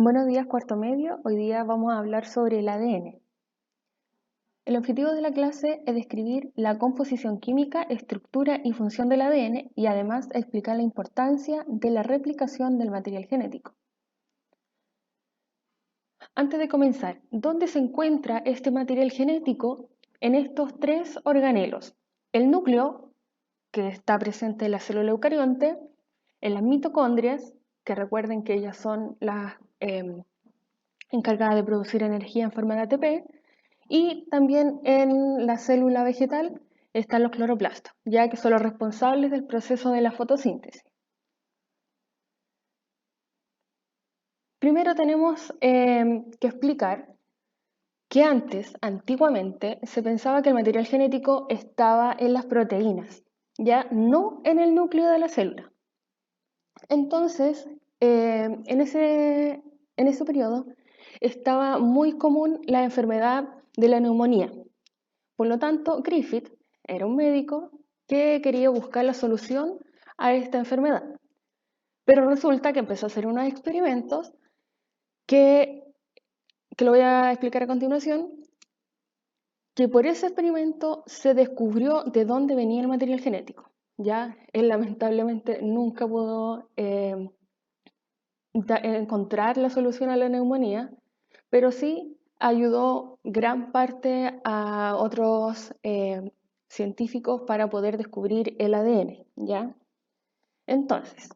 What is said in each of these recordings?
Buenos días, cuarto medio. Hoy día vamos a hablar sobre el ADN. El objetivo de la clase es describir la composición química, estructura y función del ADN y además explicar la importancia de la replicación del material genético. Antes de comenzar, ¿dónde se encuentra este material genético? En estos tres organelos. El núcleo, que está presente en la célula eucarionte, en las mitocondrias, que recuerden que ellas son las encargadas de producir energía en forma de ATP, y también en la célula vegetal están los cloroplastos, ya que son los responsables del proceso de la fotosíntesis. Primero tenemos que explicar que antiguamente, se pensaba que el material genético estaba en las proteínas, ya no en el núcleo de la célula. Entonces, en ese periodo estaba muy común la enfermedad de la neumonía. Por lo tanto, Griffith era un médico que quería buscar la solución a esta enfermedad. Pero resulta que empezó a hacer unos experimentos que lo voy a explicar a continuación, que por ese experimento se descubrió de dónde venía el material genético. Ya él lamentablemente nunca pudo encontrar la solución a la neumonía, pero sí ayudó gran parte a otros científicos para poder descubrir el ADN, ¿ya? Entonces,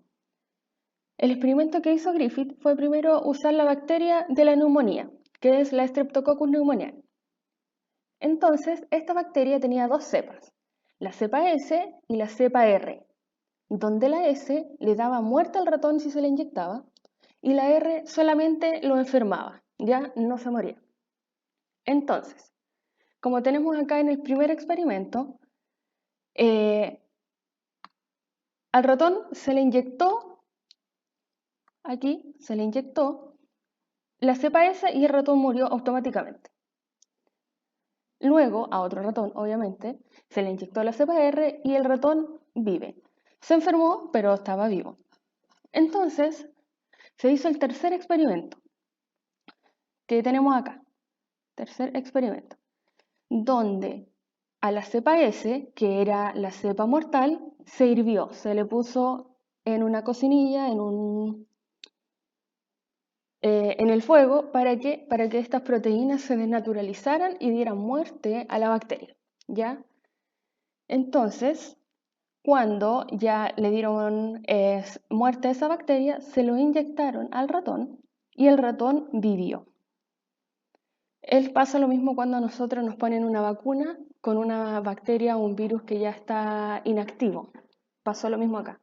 el experimento que hizo Griffith fue primero usar la bacteria de la neumonía, que es la Streptococcus pneumoniae. Entonces, esta bacteria tenía dos cepas, la cepa S y la cepa R, donde la S le daba muerte al ratón si se le inyectaba y la R solamente lo enfermaba, ya no se moría. Entonces, como tenemos acá en el primer experimento, al ratón se le inyectó, aquí se le inyectó la cepa S y el ratón murió automáticamente. Luego, a otro ratón, obviamente, se le inyectó la cepa R y el ratón vive. Se enfermó, pero estaba vivo. Entonces, se hizo el tercer experimento, que tenemos acá. Tercer experimento, donde a la cepa S, que era la cepa mortal, se hirvió, se le puso en una cocinilla, en el fuego, para que estas proteínas se desnaturalizaran y dieran muerte a la bacteria, ¿ya? Entonces, cuando ya le dieron muerte a esa bacteria, se lo inyectaron al ratón y el ratón vivió. Pasa lo mismo cuando a nosotros nos ponen una vacuna con una bacteria o un virus que ya está inactivo. Pasó lo mismo acá.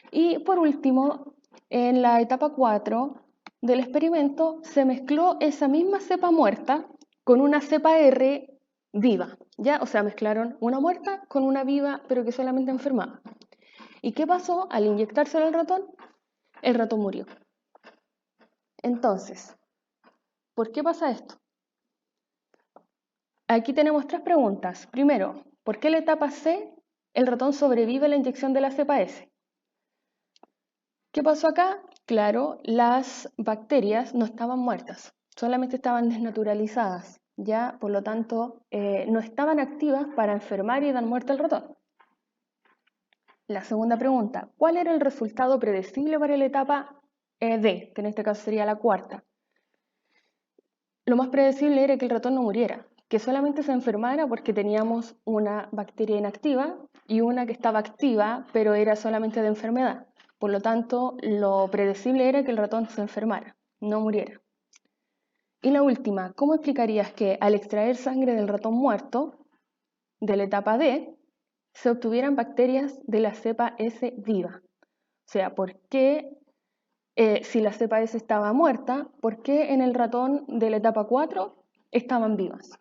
Y por último, en la etapa 4 del experimento se mezcló esa misma cepa muerta con una cepa R viva, ¿ya? O sea, mezclaron una muerta con una viva, pero que solamente enfermaba. ¿Y qué pasó? Al inyectárselo al ratón, el ratón murió. Entonces, ¿por qué pasa esto? Aquí tenemos tres preguntas. Primero, ¿por qué en la etapa C el ratón sobrevive a la inyección de la cepa S? ¿Qué pasó acá? Claro, las bacterias no estaban muertas, solamente estaban desnaturalizadas, ya, por lo tanto, no estaban activas para enfermar y dar muerte al ratón. La segunda pregunta, ¿cuál era el resultado predecible para la etapa D, que en este caso sería la cuarta? Lo más predecible era que el ratón no muriera, que solamente se enfermara porque teníamos una bacteria inactiva y una que estaba activa, pero era solamente de enfermedad. Por lo tanto, lo predecible era que el ratón se enfermara, no muriera. Y la última, ¿cómo explicarías que al extraer sangre del ratón muerto, de la etapa D, se obtuvieran bacterias de la cepa S viva? O sea, ¿por qué, si la cepa S estaba muerta, por qué en el ratón de la etapa 4 estaban vivas?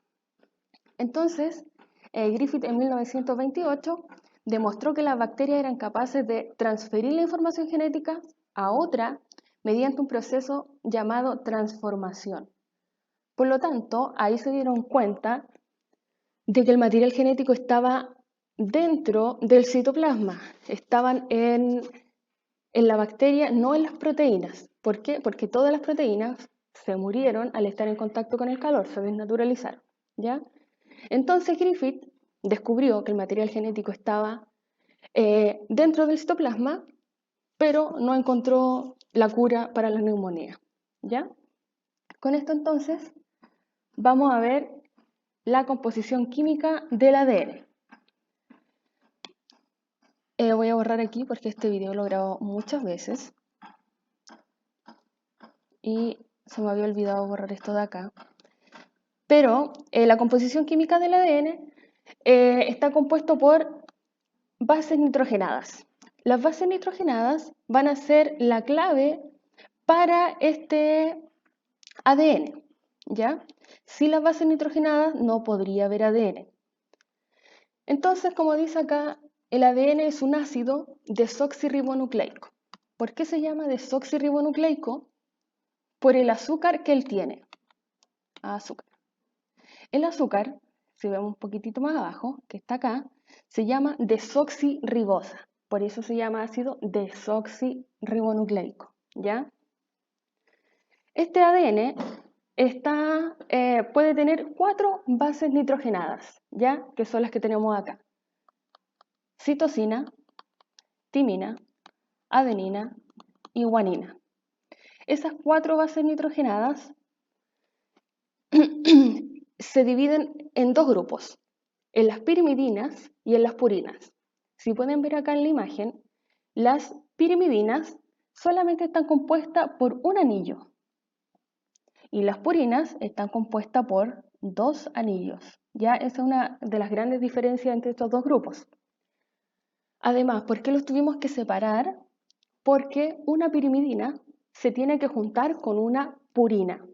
Entonces, Griffith en 1928 demostró que las bacterias eran capaces de transferir la información genética a otra mediante un proceso llamado transformación. Por lo tanto, ahí se dieron cuenta de que el material genético estaba dentro del citoplasma, estaban en en la bacteria, no en las proteínas. ¿Por qué? Porque todas las proteínas se murieron al estar en contacto con el calor, se desnaturalizaron, ¿ya? Entonces Griffith descubrió que el material genético estaba dentro del citoplasma, pero no encontró la cura para la neumonía, ¿ya? Con esto entonces vamos a ver la composición química del ADN. Voy a borrar aquí porque este video lo he grabado muchas veces y se me había olvidado borrar esto de acá. Pero la composición química del ADN está compuesto por bases nitrogenadas. Las bases nitrogenadas van a ser la clave para este ADN, ¿ya? Sin las bases nitrogenadas no podría haber ADN. Entonces, como dice acá, el ADN es un ácido desoxirribonucleico. ¿Por qué se llama desoxirribonucleico? Por el azúcar que él tiene. Azúcar. El azúcar, si vemos un poquitito más abajo, que está acá, se llama desoxirribosa. Por eso se llama ácido desoxirribonucleico, ¿ya? Este ADN puede tener 4 bases nitrogenadas, ¿ya? Que son las que tenemos acá. Citosina, timina, adenina y guanina. Esas 4 bases nitrogenadas se dividen en 2 grupos, en las pirimidinas y en las purinas. Si pueden ver acá en la imagen, las pirimidinas solamente están compuestas por un anillo y las purinas están compuestas por 2 anillos. Ya esa es una de las grandes diferencias entre estos 2 grupos. Además, ¿por qué los tuvimos que separar? Porque una pirimidina se tiene que juntar con una purina.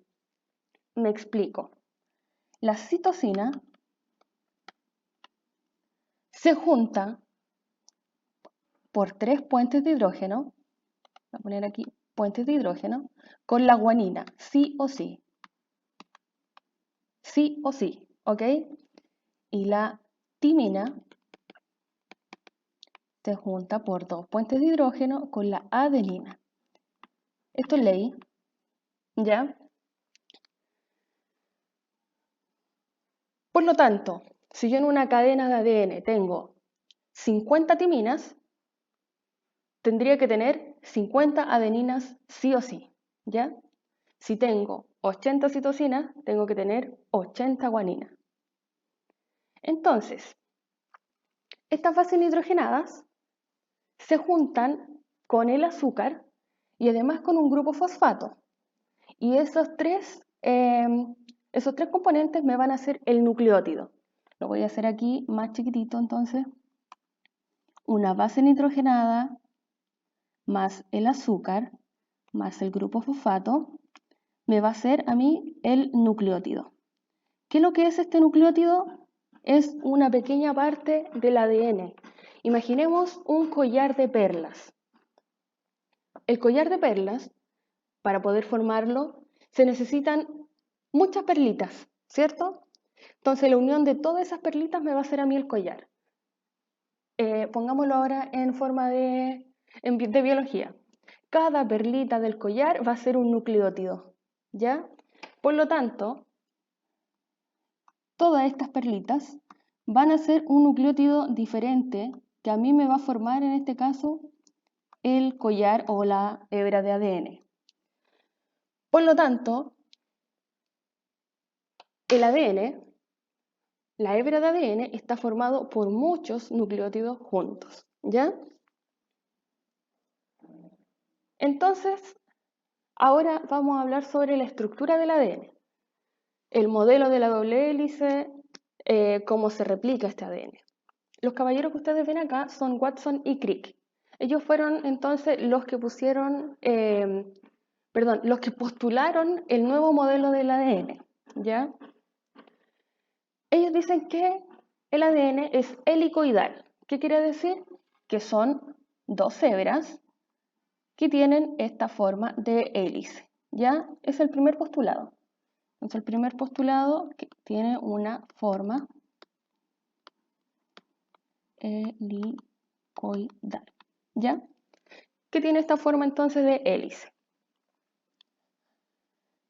Me explico. La citosina se junta por 3 puentes de hidrógeno, voy a poner aquí puentes de hidrógeno, con la guanina, sí o sí. Sí o sí, ¿ok? Y la timina se junta por 2 puentes de hidrógeno con la adenina. Esto es ley, ¿ya? Por lo tanto, si yo en una cadena de ADN tengo 50 timinas, tendría que tener 50 adeninas sí o sí, ¿ya? Si tengo 80 citosinas, tengo que tener 80 guaninas. Entonces, estas bases nitrogenadas se juntan con el azúcar y además con un grupo fosfato. Y esos tres componentes me van a hacer el nucleótido. Lo voy a hacer aquí más chiquitito, entonces. Una base nitrogenada más el azúcar más el grupo fosfato me va a hacer a mí el nucleótido. ¿Qué es lo que es este nucleótido? Es una pequeña parte del ADN. Imaginemos un collar de perlas. El collar de perlas, para poder formarlo, se necesitan muchas perlitas, ¿cierto? Entonces la unión de todas esas perlitas me va a hacer a mí el collar. Pongámoslo ahora en forma de biología. Cada perlita del collar va a ser un nucleótido, ¿ya? Por lo tanto, todas estas perlitas van a ser un nucleótido diferente que a mí me va a formar en este caso el collar o la hebra de ADN. Por lo tanto, el ADN, la hebra de ADN, está formado por muchos nucleótidos juntos, ¿ya? Entonces, ahora vamos a hablar sobre la estructura del ADN, el modelo de la doble hélice, cómo se replica este ADN. Los caballeros que ustedes ven acá son Watson y Crick. Ellos fueron entonces los que los que postularon el nuevo modelo del ADN, ¿ya? Ellos dicen que el ADN es helicoidal. ¿Qué quiere decir? Que son 2 hebras que tienen esta forma de hélice, ¿ya? Es el primer postulado. Entonces el primer postulado que tiene una forma helicoidal, ¿ya? que tiene esta forma entonces de hélice.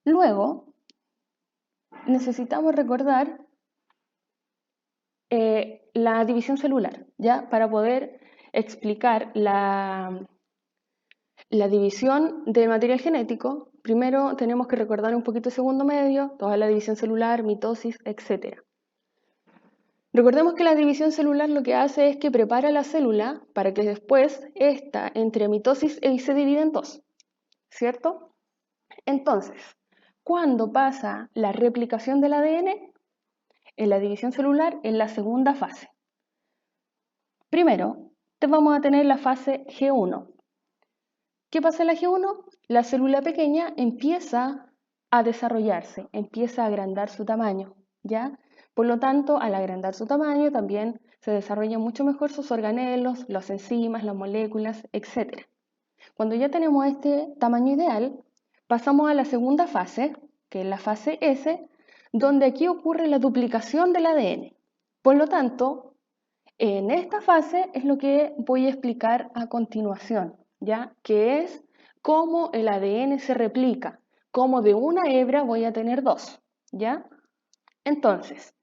Luego, necesitamos recordar la división celular, ¿ya? Para poder explicar la división del material genético, primero tenemos que recordar un poquito el segundo medio, toda la división celular, mitosis, etc. Recordemos que la división celular lo que hace es que prepara la célula para que después esta entre mitosis y se divida en dos, ¿cierto? Entonces, ¿cuándo pasa la replicación del ADN? En la división celular, en la segunda fase. Primero, vamos a tener la fase G1. ¿Qué pasa en la G1? La célula pequeña empieza a desarrollarse, empieza a agrandar su tamaño, ¿ya? Por lo tanto, al agrandar su tamaño también se desarrollan mucho mejor sus organelos, las enzimas, las moléculas, etc. Cuando ya tenemos este tamaño ideal, pasamos a la segunda fase, que es la fase S, donde aquí ocurre la duplicación del ADN. Por lo tanto, en esta fase es lo que voy a explicar a continuación, ¿ya? Que es cómo el ADN se replica, cómo de una hebra voy a tener dos, ¿ya? Entonces,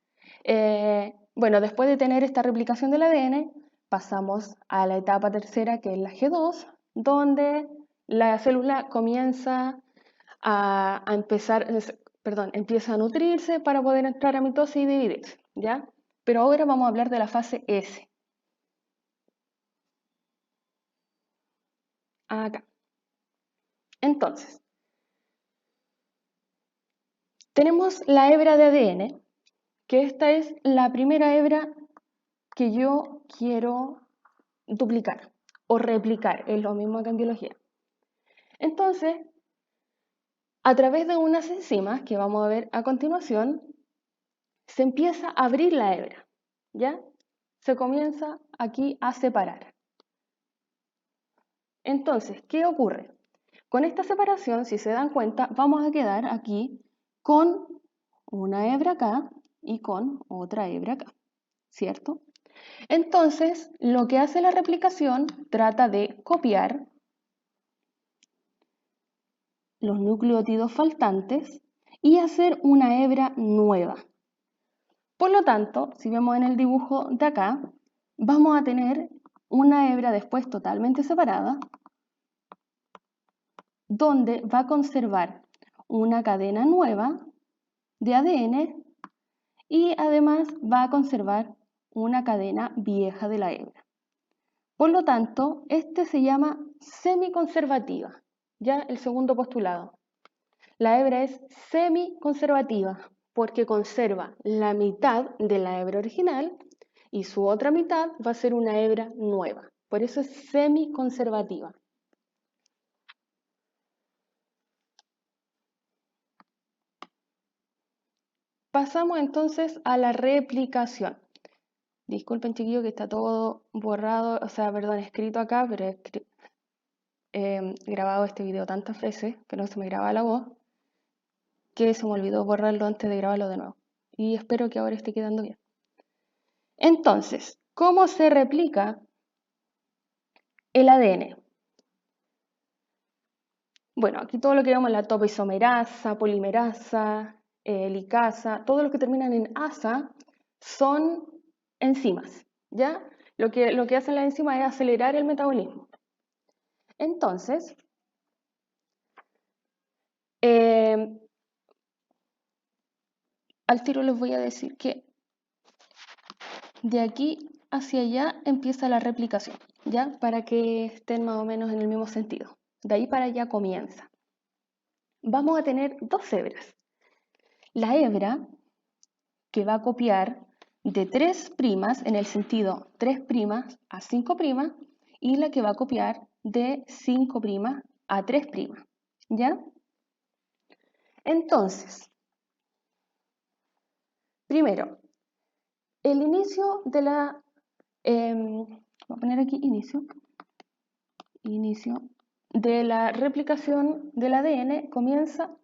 bueno, después de tener esta replicación del ADN, pasamos a la etapa tercera, que es la G2, donde la célula comienza empieza a nutrirse para poder entrar a mitosis y dividirse, ¿ya? Pero ahora vamos a hablar de la fase S. Acá. Entonces, tenemos la hebra de ADN, que esta es la primera hebra que yo quiero duplicar o replicar, es lo mismo que en biología. Entonces, a través de unas enzimas que vamos a ver a continuación, se empieza a abrir la hebra, ¿ya? Se comienza aquí a separar. Entonces, ¿qué ocurre? Con esta separación, si se dan cuenta, vamos a quedar aquí con una hebra acá y con otra hebra acá, ¿cierto? Entonces, lo que hace la replicación trata de copiar los nucleótidos faltantes y hacer una hebra nueva. Por lo tanto, si vemos en el dibujo de acá, vamos a tener una hebra después totalmente separada, donde va a conservar una cadena nueva de ADN y además va a conservar una cadena vieja de la hebra. Por lo tanto, este se llama semiconservativa, ya el segundo postulado. La hebra es semiconservativa porque conserva la mitad de la hebra original y su otra mitad va a ser una hebra nueva. Por eso es semiconservativa. Pasamos entonces a la replicación. Disculpen, chiquillos, que está todo borrado, escrito acá, pero he grabado este video tantas veces que no se me graba la voz, que se me olvidó borrarlo antes de grabarlo de nuevo. Y espero que ahora esté quedando bien. Entonces, ¿cómo se replica el ADN? Bueno, aquí todo lo que vemos, la topoisomerasa, polimerasa, licasa, todo lo que terminan en asa son enzimas, ¿ya? Lo que hacen las enzimas es acelerar el metabolismo. Entonces, al tiro les voy a decir que de aquí hacia allá empieza la replicación, ¿ya? Para que estén más o menos en el mismo sentido. De ahí para allá comienza. Vamos a tener dos hebras. La hebra que va a copiar de 3' en el sentido 3' a 5', y la que va a copiar de 5' a 3', ¿ya? Entonces, primero, el inicio de la... voy a poner aquí inicio de la replicación del ADN comienza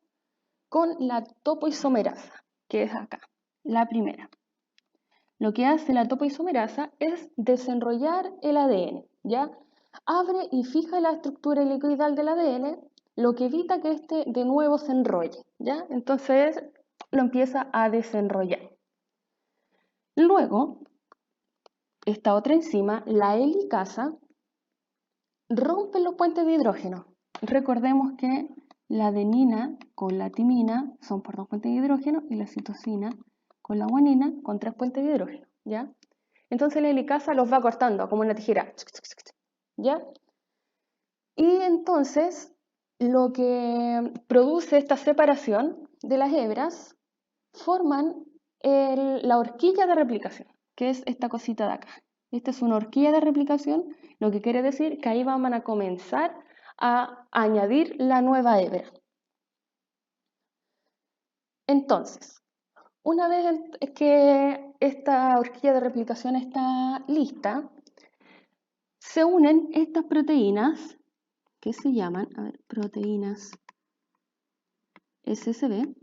con la topoisomerasa, que es acá, la primera. Lo que hace la topoisomerasa es desenrollar el ADN, ¿ya? abre y fija la estructura helicoidal del ADN, lo que evita que éste de nuevo se enrolle, ¿ya? Entonces lo empieza a desenrollar. Luego, esta otra enzima, la helicasa, rompe los puentes de hidrógeno. Recordemos que la adenina con la timina son por 2 puentes de hidrógeno y la citosina con la guanina con 3 puentes de hidrógeno, ¿ya? Entonces la helicasa los va cortando como una tijera, ¿ya? Y entonces lo que produce esta separación de las hebras forman la horquilla de replicación, que es esta cosita de acá. Esta es una horquilla de replicación, lo que quiere decir que ahí van a comenzar a añadir la nueva hebra. Entonces, una vez que esta horquilla de replicación está lista, se unen estas proteínas que se llaman, proteínas SSB,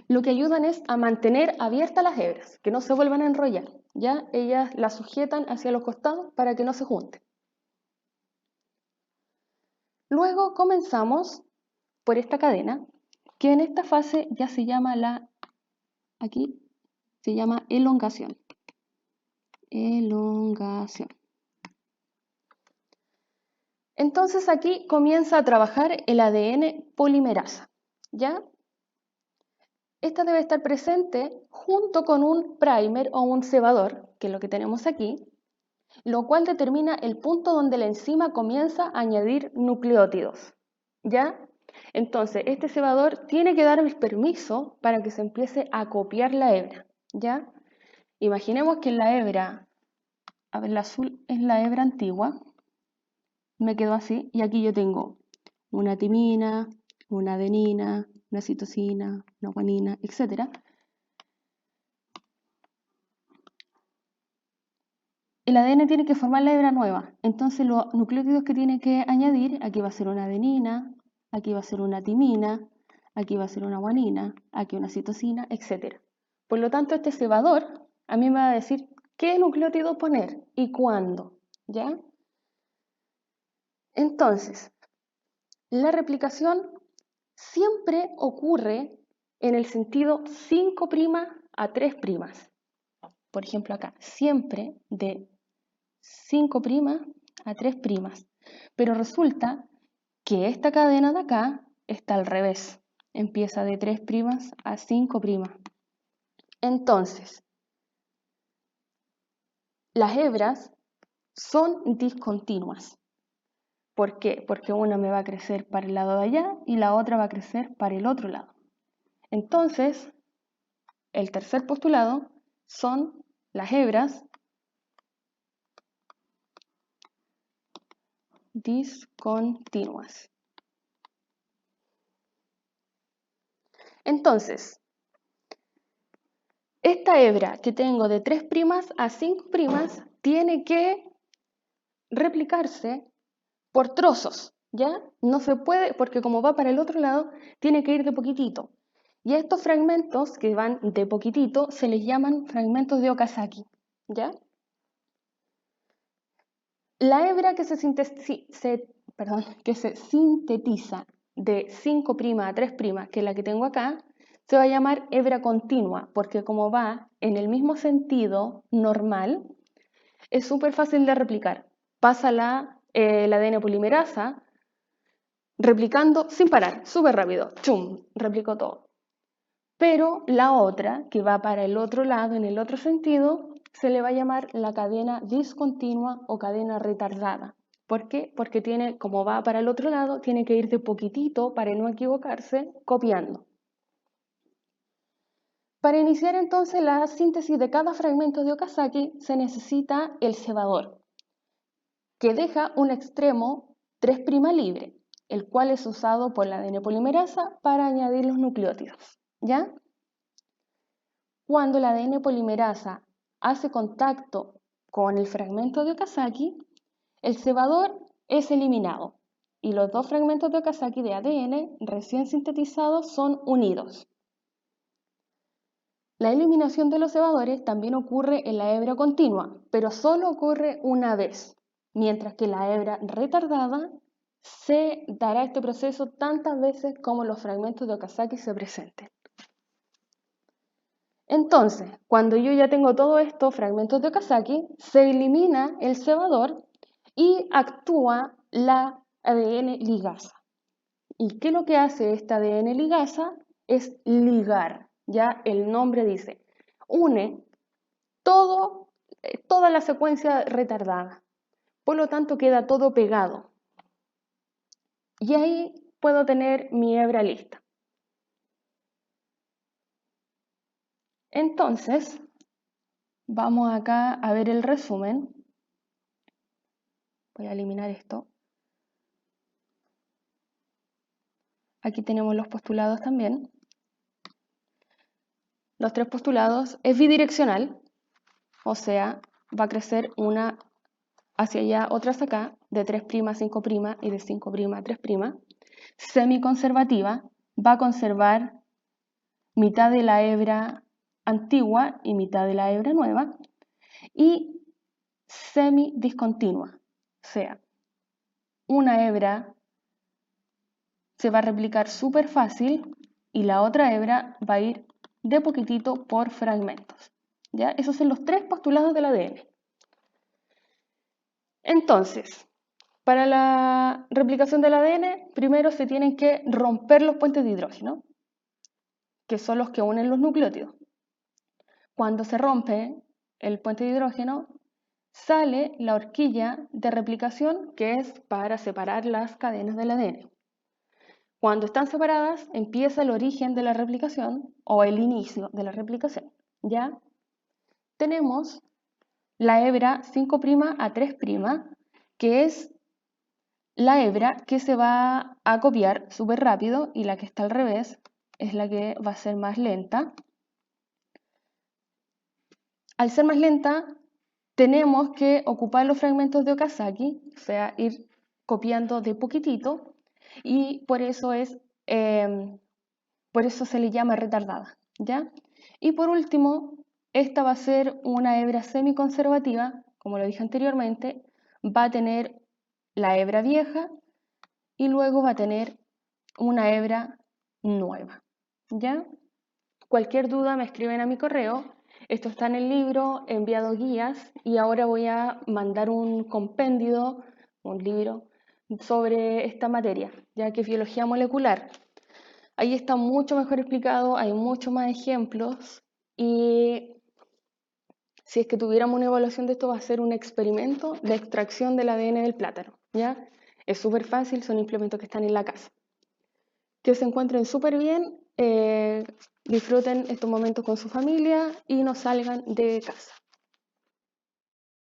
lo que ayudan es a mantener abiertas las hebras, que no se vuelvan a enrollar, ¿ya? Ellas las sujetan hacia los costados para que no se junten. Luego comenzamos por esta cadena, que en esta fase ya se llama aquí se llama elongación. Elongación. Entonces aquí comienza a trabajar el ADN polimerasa, ¿ya? Esta debe estar presente junto con un primer o un cebador, que es lo que tenemos aquí, lo cual determina el punto donde la enzima comienza a añadir nucleótidos, ¿ya? Entonces, este cebador tiene que dar el permiso para que se empiece a copiar la hebra, ¿ya? Imaginemos que la hebra, la azul es la hebra antigua, me quedó así, y aquí yo tengo una timina, una adenina, una citosina, una guanina, etc. El ADN tiene que formar la hebra nueva, entonces los nucleótidos que tiene que añadir, aquí va a ser una adenina, aquí va a ser una timina, aquí va a ser una guanina, aquí una citosina, etc. Por lo tanto, este cebador a mí me va a decir qué nucleótido poner y cuándo, ¿ya? Entonces, la replicación siempre ocurre en el sentido 5' a 3'. Por ejemplo acá, siempre de 5' a 3'. Pero resulta que esta cadena de acá está al revés. Empieza de 3' a 5'. Entonces, las hebras son discontinuas. ¿Por qué? Porque una me va a crecer para el lado de allá y la otra va a crecer para el otro lado. Entonces, el tercer postulado son las hebras discontinuas. Entonces, esta hebra que tengo de 3' a 5' tiene que replicarse por trozos, ¿ya? No se puede, porque como va para el otro lado, tiene que ir de poquitito. Y a estos fragmentos que van de poquitito se les llaman fragmentos de Okazaki, ¿ya? La hebra que se sintetiza de 5' a 3', que es la que tengo acá, se va a llamar hebra continua, porque como va en el mismo sentido normal, es súper fácil de replicar. Pasa la ADN polimerasa replicando sin parar, súper rápido, ¡chum!, replicó todo. Pero la otra, que va para el otro lado, en el otro sentido, se le va a llamar la cadena discontinua o cadena retardada. ¿Por qué? Porque tiene, como va para el otro lado, tiene que ir de poquitito para no equivocarse, copiando. Para iniciar entonces la síntesis de cada fragmento de Okazaki se necesita el cebador, que deja un extremo 3' libre, el cual es usado por la ADN polimerasa para añadir los nucleótidos, ¿ya? Cuando la ADN polimerasa hace contacto con el fragmento de Okazaki, el cebador es eliminado y los dos fragmentos de Okazaki de ADN recién sintetizados son unidos. La eliminación de los cebadores también ocurre en la hebra continua, pero solo ocurre una vez, mientras que la hebra retardada se dará este proceso tantas veces como los fragmentos de Okazaki se presenten. Entonces, cuando yo ya tengo todos estos fragmentos de Okazaki, se elimina el cebador y actúa la ADN ligasa. ¿Y qué es lo que hace esta ADN ligasa? Es ligar, ya el nombre dice, une toda la secuencia retardada. Por lo tanto, queda todo pegado. Y ahí puedo tener mi hebra lista. Entonces, vamos acá a ver el resumen. Voy a eliminar esto. Aquí tenemos los postulados también. Los 3 postulados es bidireccional, o sea, va a crecer una hacia allá, otra hacia acá, de 3' a 5' y de 5' a 3'. Semiconservativa, va a conservar mitad de la hebra antigua y mitad de la hebra nueva. Y semidiscontinua, o sea, una hebra se va a replicar súper fácil y la otra hebra va a ir de poquitito por fragmentos. ¿Ya? Esos son los 3 postulados del ADN. Entonces, para la replicación del ADN, primero se tienen que romper los puentes de hidrógeno, que son los que unen los nucleótidos. Cuando se rompe el puente de hidrógeno, sale la horquilla de replicación, que es para separar las cadenas del ADN. Cuando están separadas, empieza el origen de la replicación o el inicio de la replicación. ¿Ya? Tenemos la hebra 5' a 3', que es la hebra que se va a copiar súper rápido y la que está al revés es la que va a ser más lenta. Al ser más lenta, tenemos que ocupar los fragmentos de Okazaki, o sea, ir copiando de poquitito, y por eso se le llama retardada, ¿ya? Y por último, esta va a ser una hebra semiconservativa, como lo dije anteriormente, va a tener la hebra vieja y luego va a tener una hebra nueva, ¿ya? Cualquier duda me escriben a mi correo. Esto está en el libro, he enviado guías y ahora voy a mandar un compendio, un libro, sobre esta materia, ya que es biología molecular. Ahí está mucho mejor explicado, hay muchos más ejemplos y si es que tuviéramos una evaluación de esto va a ser un experimento de extracción del ADN del plátano, ¿ya? Es súper fácil, son implementos que están en la casa. Que se encuentren súper bien, disfruten estos momentos con su familia y no salgan de casa.